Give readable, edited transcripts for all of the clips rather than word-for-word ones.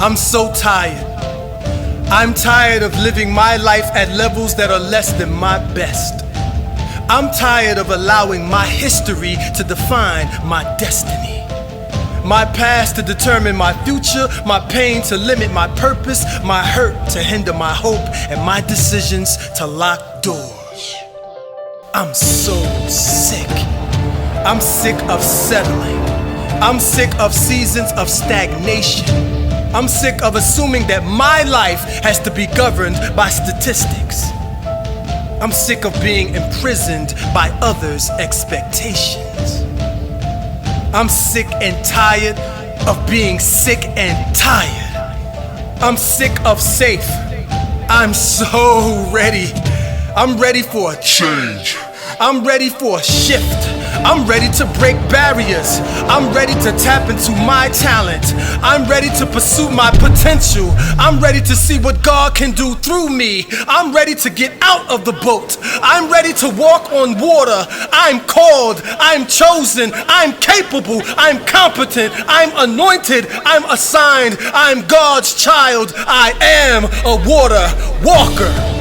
I'm so tired. I'm tired of living my life at levels that are less than my best. I'm tired of allowing my history to define my destiny. My past to determine my future, my pain to limit my purpose, my hurt to hinder my hope, and my decisions to lock doors. I'm so sick. I'm sick of settling. I'm sick of seasons of stagnation. I'm sick of assuming that my life has to be governed by statistics. I'm sick of being imprisoned by others' expectations. I'm sick and tired of being sick and tired. I'm sick of safe. I'm so ready. I'm ready for a change. I'm ready for a shift. I'm ready to break barriers. I'm ready to tap into my talent. I'm ready to pursue my potential. I'm ready to see what God can do through me. I'm ready to get out of the boat. I'm ready to walk on water. I'm called. I'm chosen. I'm capable. I'm competent. I'm anointed. I'm assigned. I'm God's child. I am a water walker.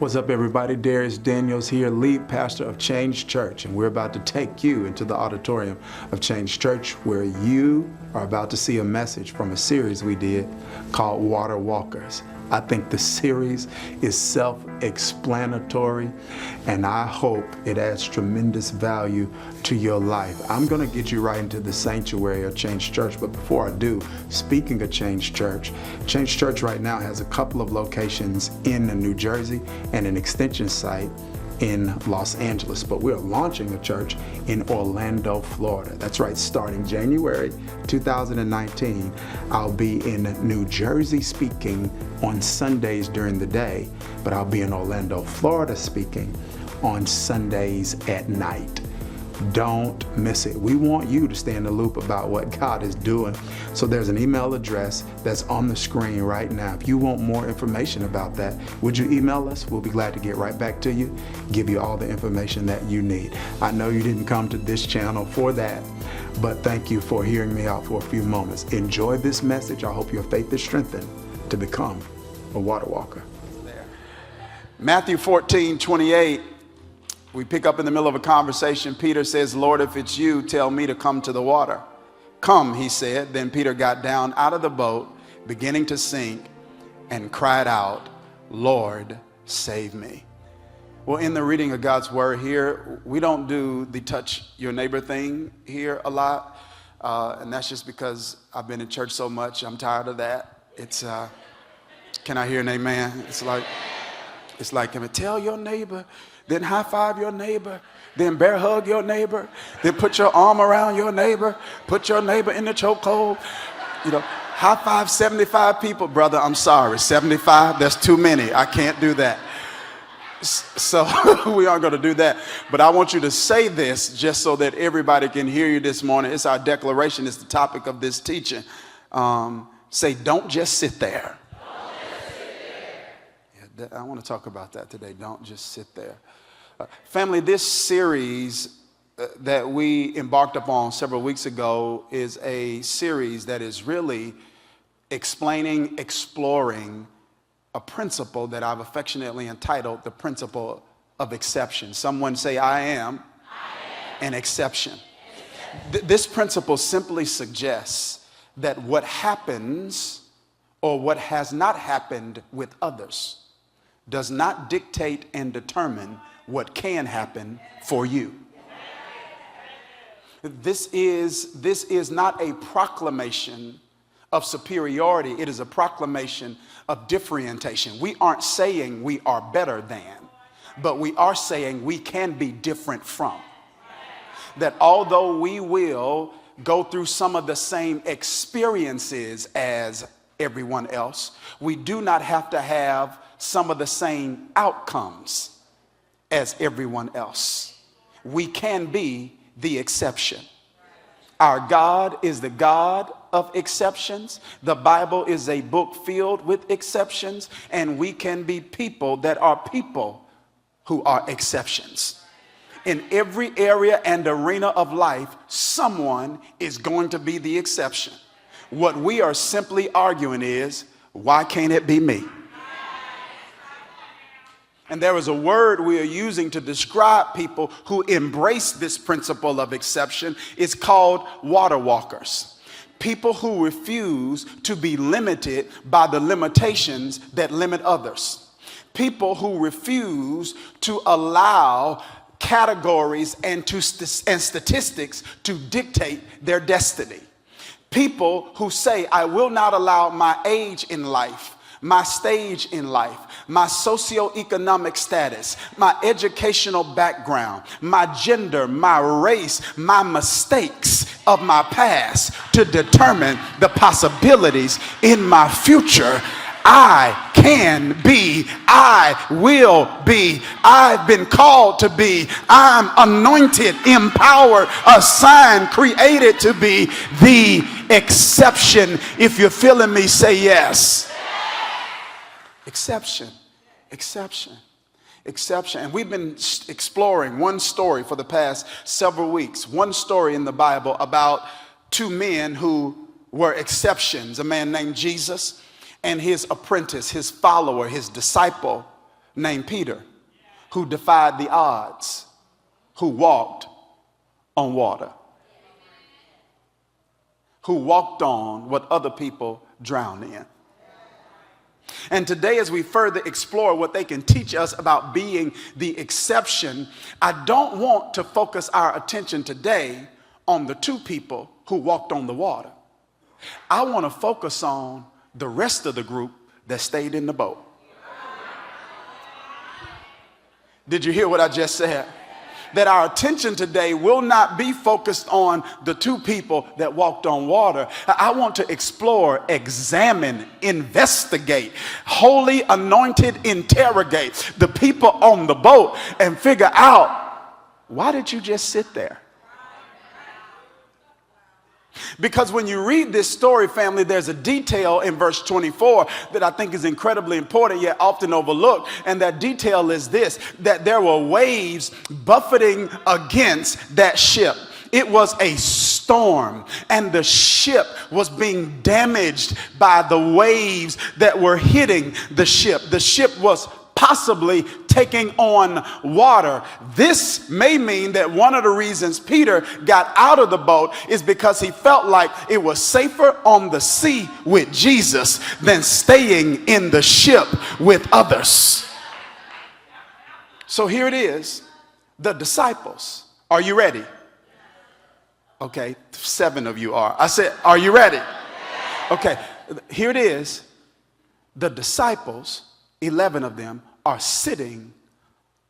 What's up, everybody? Dharius Daniels here, lead pastor of Change Church, and we're about to take you into the auditorium of Change Church, where you are about to see a message from a series we did called Water Walkers. I think the series is self-explanatory, and I hope it adds tremendous value to your life. I'm going to get you right into the sanctuary of Change Church, but before I do, speaking of Change Church right now has a couple of locations in New Jersey and an extension site in Los Angeles, but we're launching a church in Orlando, Florida. That's right, starting January 2019, I'll be in New Jersey speaking on Sundays during the day, but I'll be in Orlando, Florida speaking on Sundays at night. Don't miss it. We want you to stay in the loop about what God is doing. So there's an email address that's on the screen right now. If you want more information about that, would you email us? We'll be glad to get right back to you, give you all the information that you need. I know you didn't come to this channel for that, but thank you for hearing me out for a few moments. Enjoy this message. I hope your faith is strengthened to become a water walker. Matthew 14:28. We pick up in the middle of a conversation. Peter says, "Lord, if it's you, tell me to come to the water." "Come," he said. Then Peter got down out of the boat, beginning to sink, and cried out, "Lord, save me." Well, in the reading of God's word here, we don't do the touch your neighbor thing here a lot. And that's just because I've been in church so much. I'm tired of that. It's, can I hear an amen? It's like, can I tell your neighbor, then high five your neighbor, then bear hug your neighbor, then put your arm around your neighbor, put your neighbor in the chokehold. You know, high five 75 people. Brother, I'm sorry, 75, that's too many. I can't do that. So we aren't going to do that. But I want you to say this just so that everybody can hear you this morning. It's our declaration. It's the topic of this teaching. Say, don't just sit there. I want to talk about that today. Don't just sit there. Family, this series that we embarked upon several weeks ago is a series that is really exploring a principle that I've affectionately entitled the principle of exception. Someone say, I am an exception. This principle simply suggests that what happens or what has not happened with others does not dictate and determine what can happen for you. This is not a proclamation of superiority. It is a proclamation of differentiation. We aren't saying we are better than, but we are saying we can be different from. That although we will go through some of the same experiences as everyone else, we do not have to have some of the same outcomes as everyone else. We can be the exception. Our God is the God of exceptions. The Bible is a book filled with exceptions, and we can be people that are people who are exceptions. In every area and arena of life, someone is going to be the exception. What we are simply arguing is, why can't it be me? And there is a word we are using to describe people who embrace this principle of exception. It's called water walkers. People who refuse to be limited by the limitations that limit others. People who refuse to allow categories and statistics to dictate their destiny. People who say, I will not allow my age in life, my stage in life, my socioeconomic status, my educational background, my gender, my race, my mistakes of my past to determine the possibilities in my future. I can be, I will be, I've been called to be, I'm anointed, empowered, assigned, created to be the exception. If you're feeling me, say yes. Exception, exception, exception. And we've been exploring one story for the past several weeks. One story in the Bible about two men who were exceptions. A man named Jesus and his apprentice, his follower, his disciple named Peter, who defied the odds, who walked on water, who walked on what other people drowned in. And today, as we further explore what they can teach us about being the exception, I don't want to focus our attention today on the two people who walked on the water. I want to focus on the rest of the group that stayed in the boat. Did you hear what I just said? That our attention today will not be focused on the two people that walked on water. I want to explore, examine, investigate, holy anointed interrogate the people on the boat and figure out, why did you just sit there? Because when you read this story, family, there's a detail in verse 24 that I think is incredibly important yet often overlooked. And that detail is this, that there were waves buffeting against that ship. It was a storm, and the ship was being damaged by the waves that were hitting the ship. The ship was possibly taking on water. This may mean that one of the reasons Peter got out of the boat is because he felt like it was safer on the sea with Jesus than staying in the ship with others. So here it is, the disciples. Are you ready? Okay, 7 of you are. I said, are you ready? Okay, here it is. The disciples, 11 of them, are sitting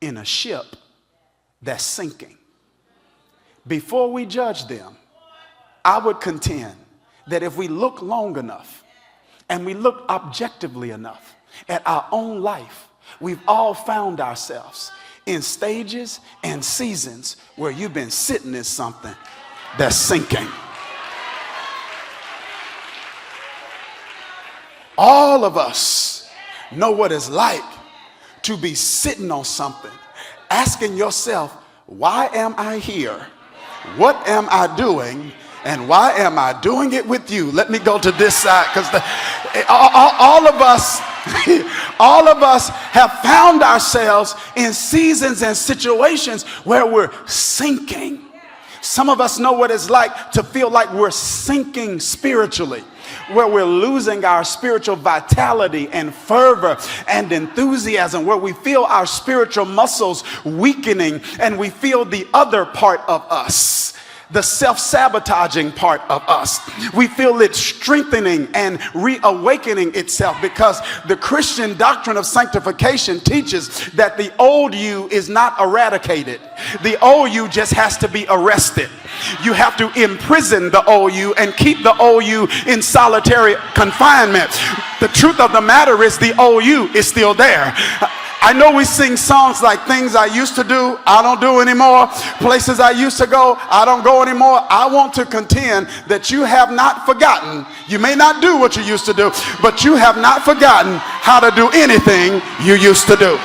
in a ship that's sinking. Before we judge them, I would contend that if we look long enough and we look objectively enough at our own life, we've all found ourselves in stages and seasons where you've been sitting in something that's sinking. All of us know what it's like to be sitting on something, asking yourself, why am I here? What am I doing? And why am I doing it with you? Let me go to this side, because all of us have found ourselves in seasons and situations where we're sinking. Some of us know what it's like to feel like we're sinking spiritually, where we're losing our spiritual vitality and fervor and enthusiasm, where we feel our spiritual muscles weakening and we feel the other part of us, the self-sabotaging part of us. We feel it strengthening and reawakening itself, because the Christian doctrine of sanctification teaches that the old you is not eradicated. The old you just has to be arrested. You have to imprison the old you and keep the old you in solitary confinement. The truth of the matter is the old you is still there. I know we sing songs like things I used to do, I don't do anymore. Places I used to go, I don't go anymore. I want to contend that you have not forgotten. You may not do what you used to do, but you have not forgotten how to do anything you used to do.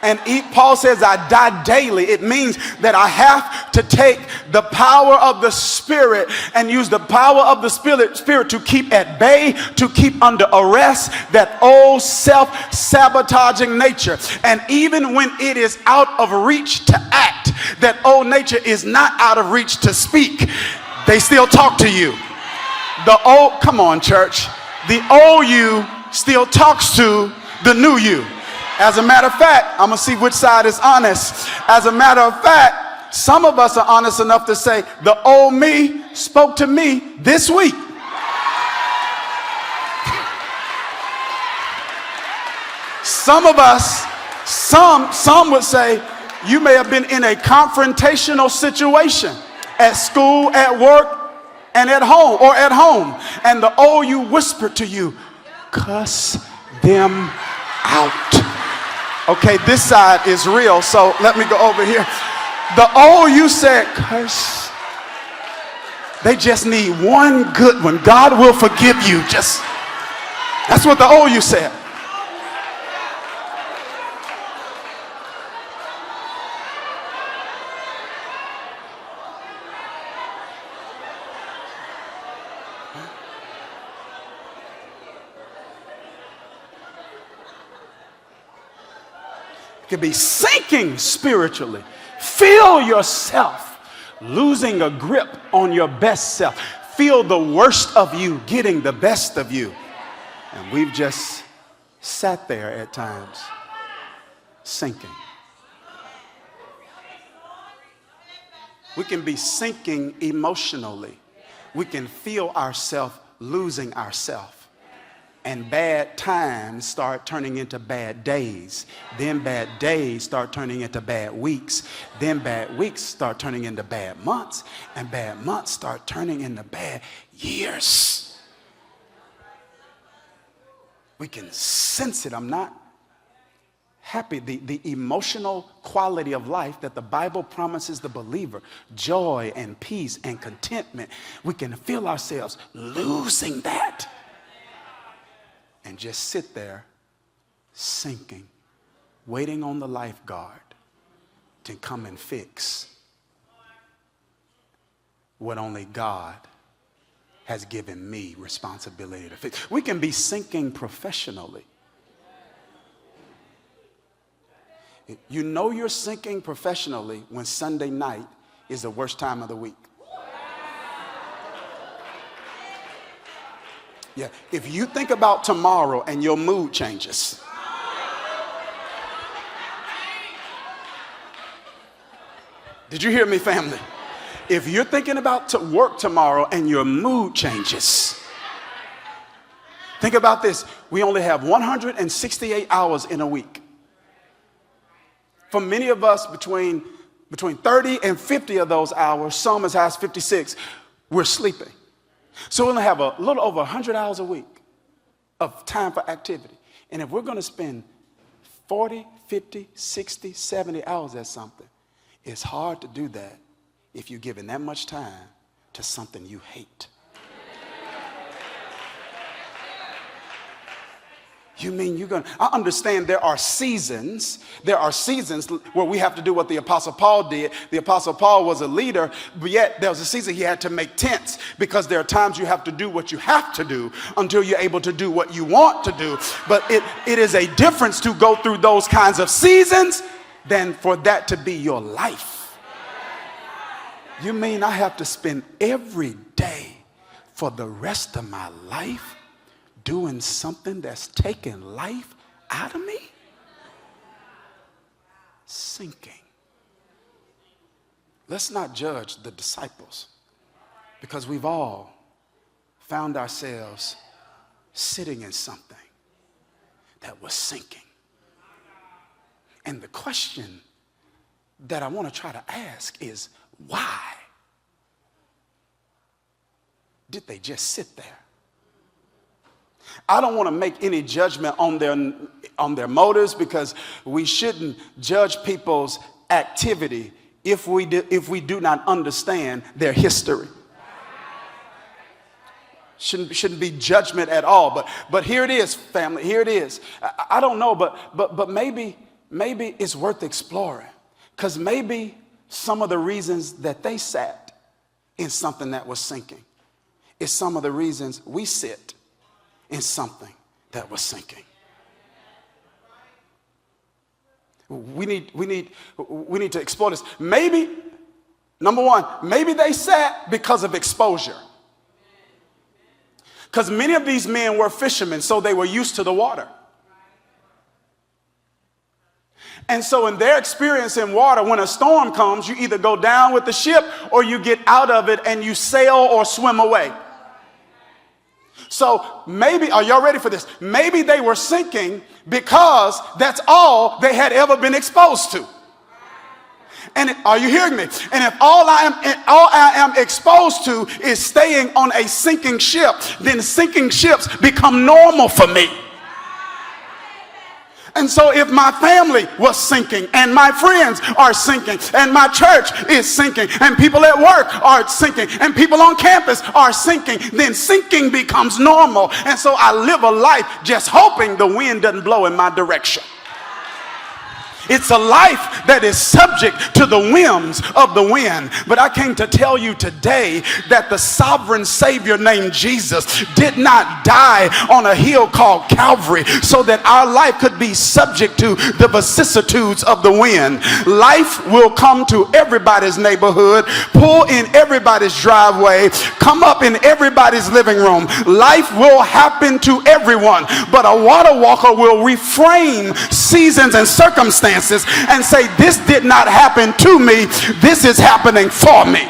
And Paul says, I die daily. It means that I have to take the power of the Spirit and use the power of the Spirit to keep at bay, to keep under arrest that old self-sabotaging nature. And even when it is out of reach to act, that old nature is not out of reach to speak. They still talk to you. Come on, church. The old you still talks to the new you. As a matter of fact, I'm going to see which side is honest. As a matter of fact, some of us are honest enough to say, the old me spoke to me this week. Some of us, some would say, you may have been in a confrontational situation at school, at work, and at home. And the old you whispered to you, cuss them out. Okay, this side is real, so let me go over here. The old you said, curse. They just need one good one. God will forgive you. That's what the old you said. Could be sinking spiritually. Feel yourself losing a grip on your best self. Feel the worst of you getting the best of you. And we've just sat there at times sinking. We can be sinking emotionally. We can feel ourselves losing ourselves. And bad times start turning into bad days. Then bad days start turning into bad weeks. Then bad weeks start turning into bad months. And bad months start turning into bad years. We can sense it. I'm not happy. The emotional quality of life that the Bible promises the believer, joy and peace and contentment, we can feel ourselves losing that. And just sit there sinking, waiting on the lifeguard to come and fix what only God has given me responsibility to fix. We can be sinking professionally. You know you're sinking professionally when Sunday night is the worst time of the week. Yeah, if you think about tomorrow and your mood changes. Did you hear me, family? If you're thinking about work tomorrow and your mood changes. Think about this. We only have 168 hours in a week. For many of us, between 30 and 50 of those hours, some as high as 56, we're sleeping. So we only have a little over 100 hours a week of time for activity. And if we're going to spend 40, 50, 60, 70 hours at something, it's hard to do that if you're giving that much time to something you hate. You mean you're going to... I understand there are seasons. There are seasons where we have to do what the Apostle Paul did. The Apostle Paul was a leader, but yet there was a season he had to make tents because there are times you have to do what you have to do until you're able to do what you want to do. But it is a difference to go through those kinds of seasons than for that to be your life. You mean I have to spend every day for the rest of my life doing something that's taking life out of me? Sinking. Let's not judge the disciples because we've all found ourselves sitting in something that was sinking. And the question that I want to try to ask is, why did they just sit there? I don't want to make any judgment on their motives because we shouldn't judge people's activity if we do not understand their history. Shouldn't be judgment at all. But here it is, family. Here it is. I don't know, but maybe maybe it's worth exploring, because maybe some of the reasons that they sat in something that was sinking is some of the reasons we sit in something that was sinking. We need to explore this. Maybe, number one, maybe they sat because of exposure. Because many of these men were fishermen, so they were used to the water. And so in their experience in water, when a storm comes, you either go down with the ship or you get out of it and you sail or swim away. So maybe, are y'all ready for this? Maybe they were sinking because that's all they had ever been exposed to. And are you hearing me? And if all I am exposed to is staying on a sinking ship, then sinking ships become normal for me. And so if my family was sinking and my friends are sinking and my church is sinking and people at work are sinking and people on campus are sinking, then sinking becomes normal. And so I live a life just hoping the wind doesn't blow in my direction. It's a life that is subject to the whims of the wind. But I came to tell you today that the sovereign Savior named Jesus did not die on a hill called Calvary so that our life could be subject to the vicissitudes of the wind. Life will come to everybody's neighborhood, pull in everybody's driveway, come up in everybody's living room. Life will happen to everyone, but a water walker will reframe seasons and circumstances and say, this did not happen to me, this is happening for me.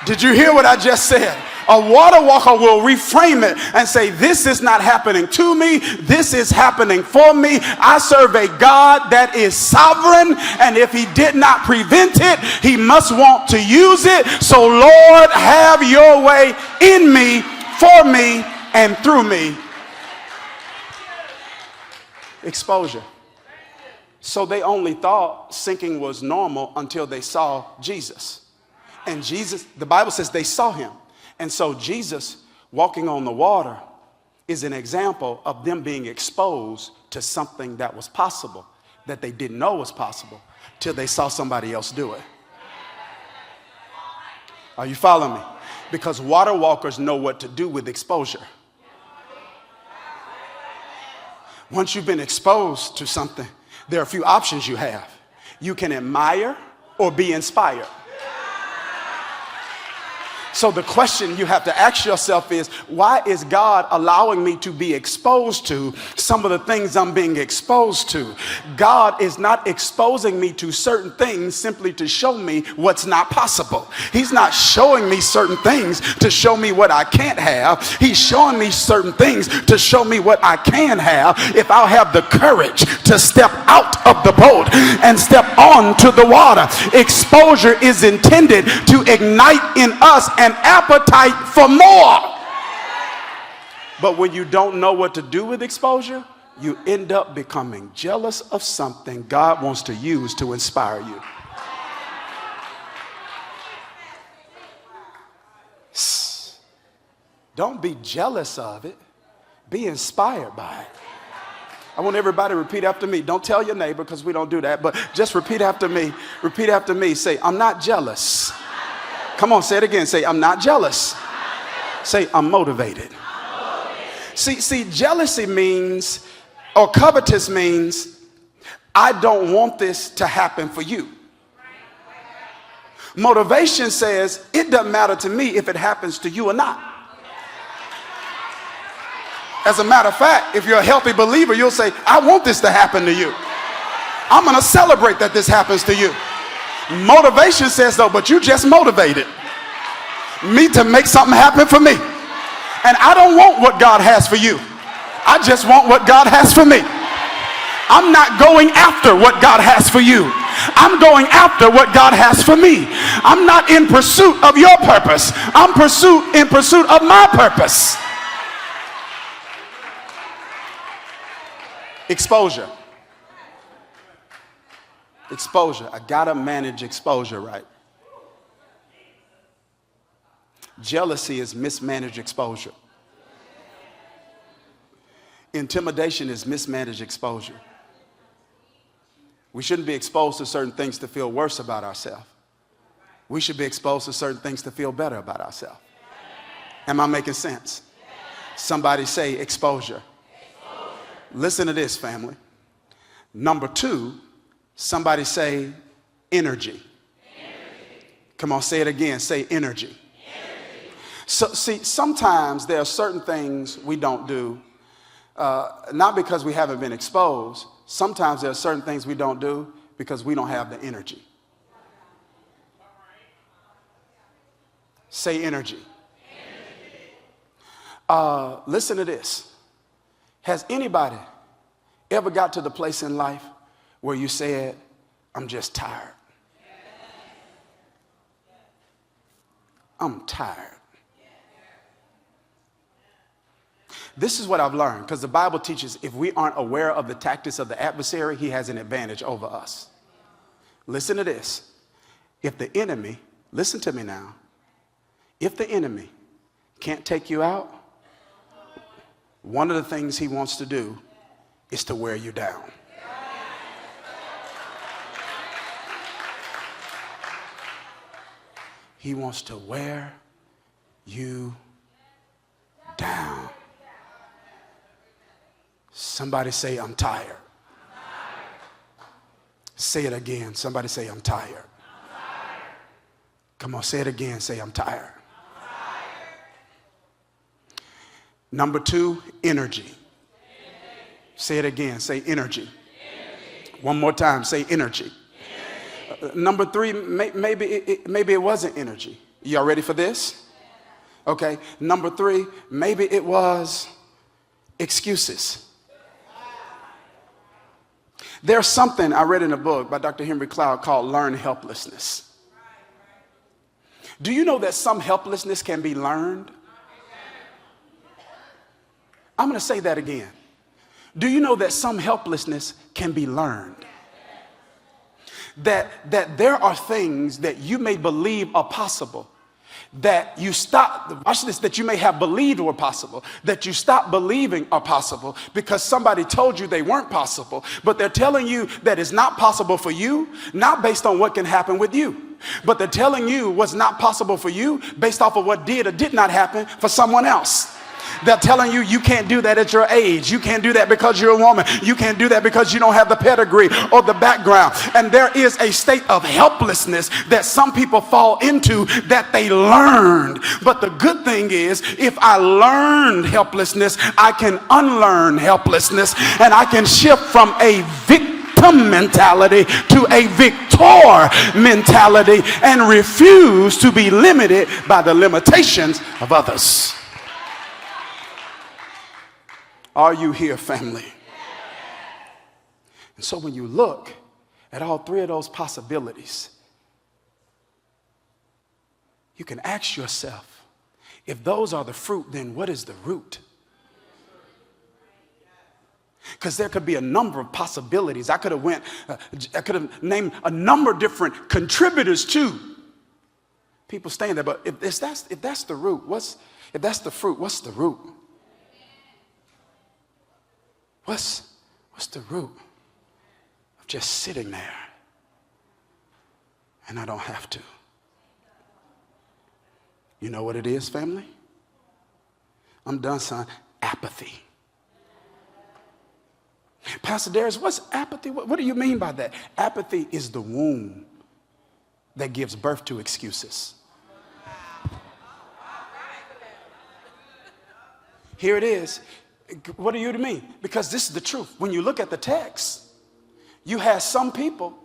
Did you hear what I just said? A water walker will reframe it and say, this is not happening to me, this is happening for me. I serve a God that is sovereign, and if he did not prevent it, he must want to use it. So Lord, have your way in me, for me, and through me. Exposure. So they only thought sinking was normal until they saw Jesus. And Jesus, the Bible says they saw him. And so Jesus walking on the water is an example of them being exposed to something that was possible, that they didn't know was possible, till they saw somebody else do it. Are you following me? Because water walkers know what to do with exposure. Once you've been exposed to something, there are a few options you have. You can admire or be inspired. So the question you have to ask yourself is, why is God allowing me to be exposed to some of the things I'm being exposed to? God is not exposing me to certain things simply to show me what's not possible. He's not showing me certain things to show me what I can't have. He's showing me certain things to show me what I can have if I'll have the courage to step out of the boat and step onto the water. Exposure is intended to ignite in us an appetite for more. But when you don't know what to do with exposure, you end up becoming jealous of something God wants to use to inspire you. Don't be jealous of it. Be inspired by it. I want everybody to repeat after me. Don't tell your neighbor, because we don't do that, but just repeat after me. Repeat after me. Say, I'm not jealous. Come on, say it again. Say, I'm not jealous. Say, I'm motivated. See, jealousy means, or covetous means, I don't want this to happen for you. Motivation says, it doesn't matter to me if it happens to you or not. As a matter of fact, if you're a healthy believer, you'll say, I want this to happen to you. I'm going to celebrate that this happens to you. Motivation says, though, but you just motivated me to make something happen for me. And I don't want what God has for you. I just want what God has for me. I'm not going after what God has for you. I'm going after what God has for me. I'm not in pursuit of your purpose. I'm in pursuit of my purpose. Exposure. Exposure. I gotta manage exposure right. Jealousy is mismanaged exposure. Intimidation is mismanaged exposure. We shouldn't be exposed to certain things to feel worse about ourselves. We should be exposed to certain things to feel better about ourselves. Am I making sense? Somebody say exposure. Listen to this, family. Number 2, somebody say energy. Come on, say it again. Say energy. So, see, sometimes there are certain things we don't do, not because we haven't been exposed. Sometimes there are certain things we don't do because we don't have the energy. Say energy. Listen to this. Has anybody ever got to the place in life where you said, I'm just tired? I'm tired. This is what I've learned, because the Bible teaches if we aren't aware of the tactics of the adversary, he has an advantage over us. Listen to this. If the enemy, listen to me now, if the enemy can't take you out, one of the things he wants to do is to wear you down. He wants to wear you down. Somebody say, I'm tired. Say it again. Somebody say, I'm tired. Come on, say it again. Say, I'm tired. Number 2, energy. Say it again. Say energy. One more time. Say energy. Number 3, maybe it wasn't energy. Y'all ready for this? Okay. Number 3, maybe it was excuses. There's something I read in a book by Dr. Henry Cloud called Learned Helplessness. Do you know that some helplessness can be learned? I'm going to say that again. Do you know that some helplessness can be learned? That there are things that you may believe are possible, that you stop, watch this, that you may have believed were possible, that you stop believing are possible because somebody told you they weren't possible, but they're telling you that it's not possible for you, not based on what can happen with you, but they're telling you what's not possible for you based off of what did or did not happen for someone else. They're telling you you can't do that at your age. You can't do that because you're a woman. You can't do that because you don't have the pedigree or the background. And there is a state of helplessness that some people fall into that they learned. But the good thing is, if I learned helplessness, I can unlearn helplessness, and I can shift from a victim mentality to a victor mentality and refuse to be limited by the limitations of others. Are you here, family? And so when you look at all 3 of those possibilities, you can ask yourself, if those are the fruit, then what is the root? Because there could be a number of possibilities. I could have named a number of different contributors to people staying there. But if that's the root, if that's the fruit, what's the root? What's the root of just sitting there and I don't have to? You know what it is, family? I'm done, son. Apathy. Pastor Dharius, what's apathy? What do you mean by that? Apathy is the womb that gives birth to excuses. Here it is. What do you mean? Because this is the truth. When you look at the text, you have some people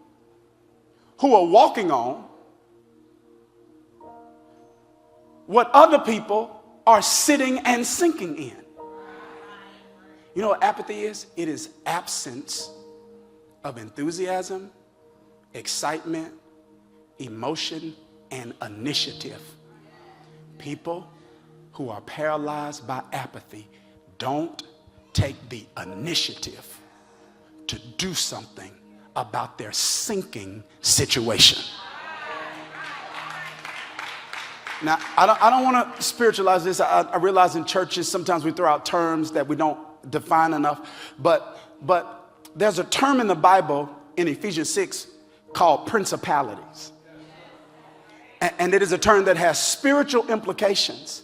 who are walking on what other people are sitting and sinking in. You know what apathy is? It is absence of enthusiasm, excitement, emotion, and initiative. People who are paralyzed by apathy don't take the initiative to do something about their sinking situation. Now, I don't want to spiritualize this. I realize in churches sometimes we throw out terms that defined enough. But there's a term in the Bible in Ephesians 6 called principalities. And it is a term that has spiritual implications.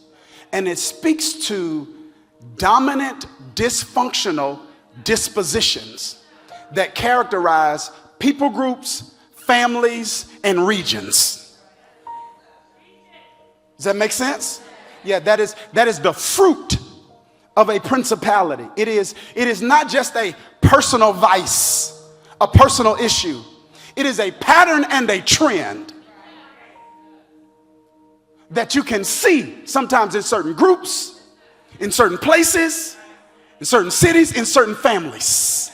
And it speaks to dominant, dysfunctional dispositions that characterize people groups, families, and regions. Does that make sense? Yeah, that is the fruit of a principality. It is not just a personal vice, a personal issue. It is a pattern and a trend that you can see sometimes in certain groups, in certain places, in certain cities, in certain families.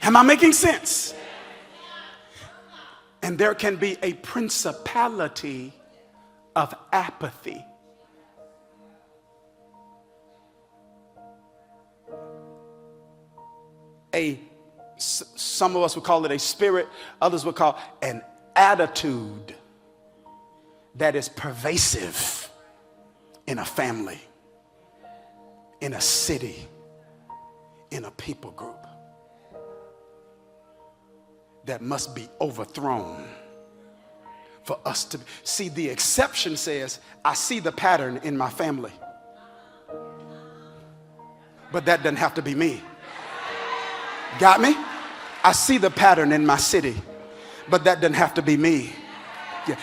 Am I making sense? And there can be a principality of apathy. Some of us would call it a spirit, others would call an attitude that is pervasive in a family, in a city, in a people group, that must be overthrown for us to see. The exception says, I see the pattern in my family, but that doesn't have to be me. Got me? I see the pattern in my city, but that doesn't have to be me. Yeah.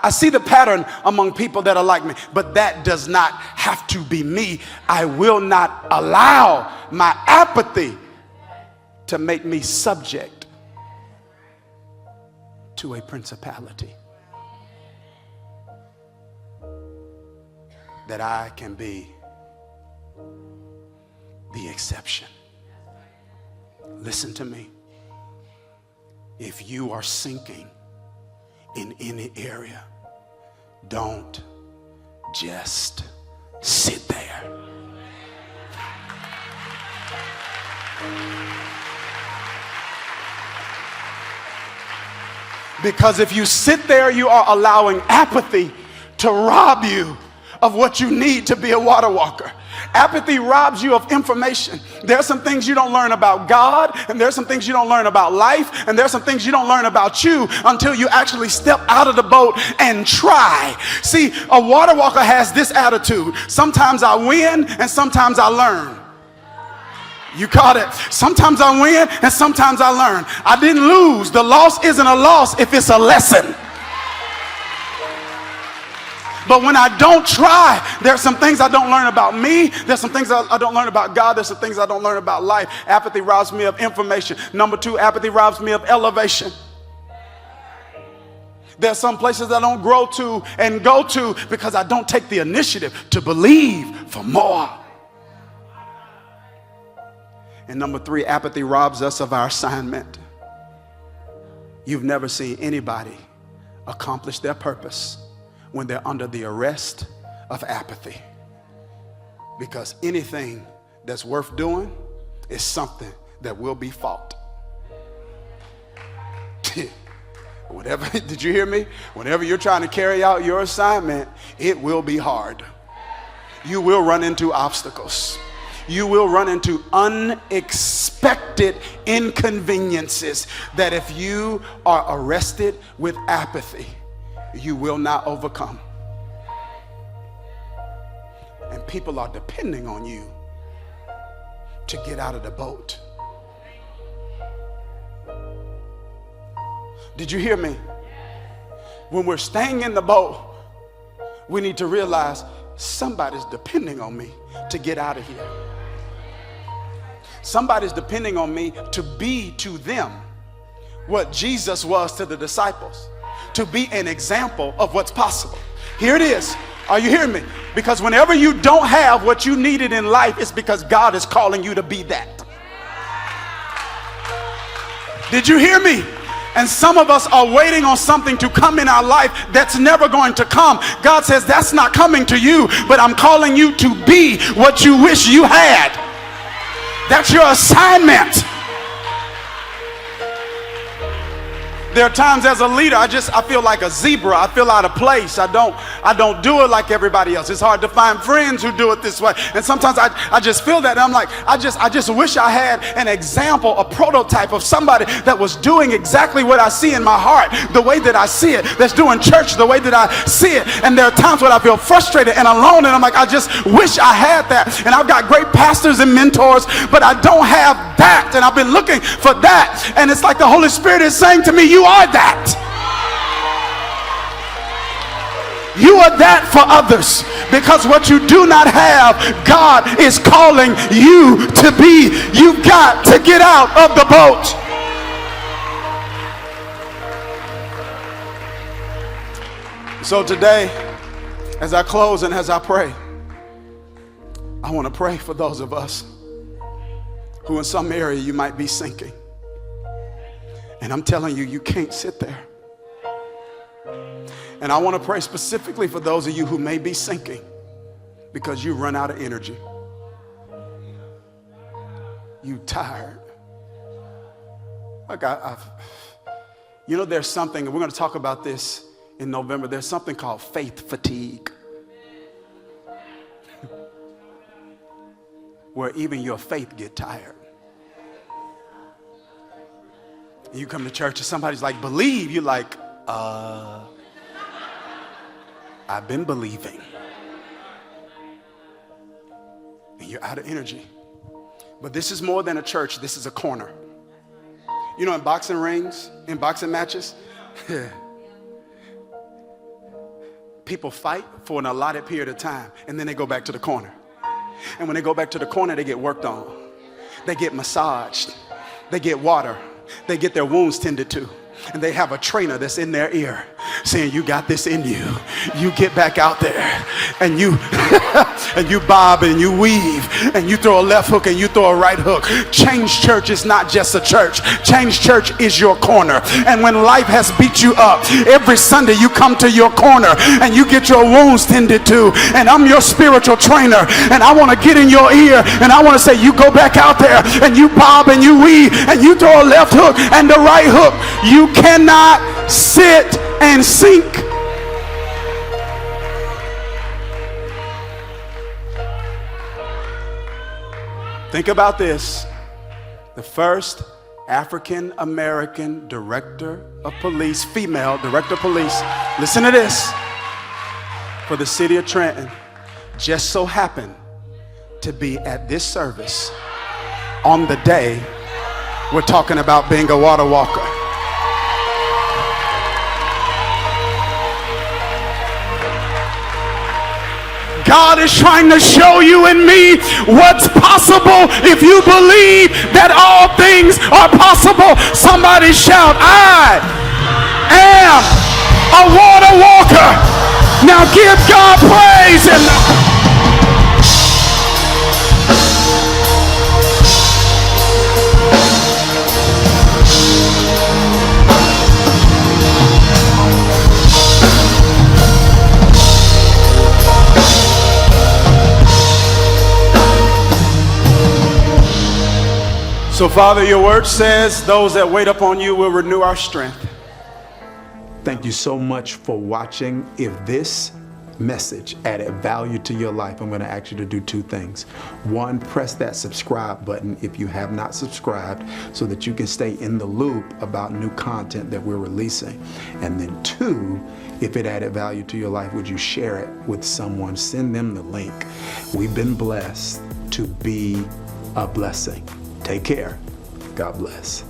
I see the pattern among people that are like me, but that does not have to be me. I will not allow my apathy to make me subject to a principality. That I can be the exception. Listen to me. If you are sinking in any area, don't just sit there. Because if you sit there, you are allowing apathy to rob you of what you need to be a water walker. Apathy robs you of information. There are some things you don't learn about God, and there are some things you don't learn about life, and there are some things you don't learn about you until you actually step out of the boat and try. See, a water walker has this attitude. Sometimes I win and sometimes I learn. You caught it. Sometimes I win and sometimes I learn. I didn't lose. The loss isn't a loss if it's a lesson. But when I don't try, there's some things I don't learn about me. There's some things I don't learn about God. There's some things I don't learn about life. Apathy robs me of information. Number two, apathy robs me of elevation. There's some places I don't grow to and go to because I don't take the initiative to believe for more. And number three, apathy robs us of our assignment. You've never seen anybody accomplish their purpose when they're under the arrest of apathy. Because anything that's worth doing is something that will be fought. Whatever, did you hear me? Whenever you're trying to carry out your assignment, it will be hard. You will run into obstacles. You will run into unexpected inconveniences that if you are arrested with apathy, you will not overcome. And people are depending on you to get out of the boat. Did you hear me? When we're staying in the boat, we need to realize somebody's depending on me to get out of here. Somebody's depending on me to be to them what Jesus was to the disciples. To be an example of what's possible. Here it is. Are you hearing me? Because whenever you don't have what you needed in life, it's because God is calling you to be that. Did you hear me? And some of us are waiting on something to come in our life that's never going to come. God says that's not coming to you, but I'm calling you to be what you wish you had. That's your assignment. There are times as a leader, I feel like a zebra. I feel out of place. I don't do it like everybody else. It's hard to find friends who do it this way. And sometimes I just feel that. And I'm like, I just wish I had an example, a prototype of somebody that was doing exactly what I see in my heart, the way that I see it, that's doing church the way that I see it. And there are times when I feel frustrated and alone, and I'm like, I just wish I had that. And I've got great pastors and mentors, but I don't have that. And I've been looking for that. And it's like the Holy Spirit is saying to me, you are that. You are that for others, because what you do not have, God is calling you to be. You've got to get out of the boat. So today, as I close and as I pray, I want to pray for those of us who in some area you might be sinking. And I'm telling you, you can't sit there. And I want to pray specifically for those of you who may be sinking because you run out of energy. You tired. Like you know, there's something, and we're going to talk about this in November. There's something called faith fatigue, where even your faith get tired. You come to church and somebody's like, believe. You're like, I've been believing. And you're out of energy. But this is more than a church. This is a corner. You know, in boxing rings, in boxing matches, people fight for an allotted period of time, and then they go back to the corner. And when they go back to the corner, they get worked on. They get massaged. They get water. They get their wounds tended to. And they have a trainer that's in their ear saying, you got this in you. You get back out there and you and you bob and you weave and you throw a left hook and you throw a right hook. Change Church is not just a church. Change Church is your corner. And when life has beat you up, every Sunday you come to your corner and you get your wounds tended to. And I'm your spiritual trainer, and I want to get in your ear and I want to say, you go back out there and you bob and you weave and you throw a left hook and the right hook. You cannot sit and sink. Think about this. The first African American director of police, female director of police, listen to this, for the city of Trenton, just so happened to be at this service on the day we're talking about being a water walker. God is trying to show you and me what's possible if you believe that all things are possible. Somebody shout, I am a water walker. Now give God praise. So, Father, your word says those that wait upon you will renew our strength. Thank you so much for watching. If this message added value to your life, I'm going to ask you to do two things. One, press that subscribe button if you have not subscribed, so that you can stay in the loop about new content that we're releasing. And then two, if it added value to your life, would you share it with someone? Send them the link. We've been blessed to be a blessing. Take care. God bless.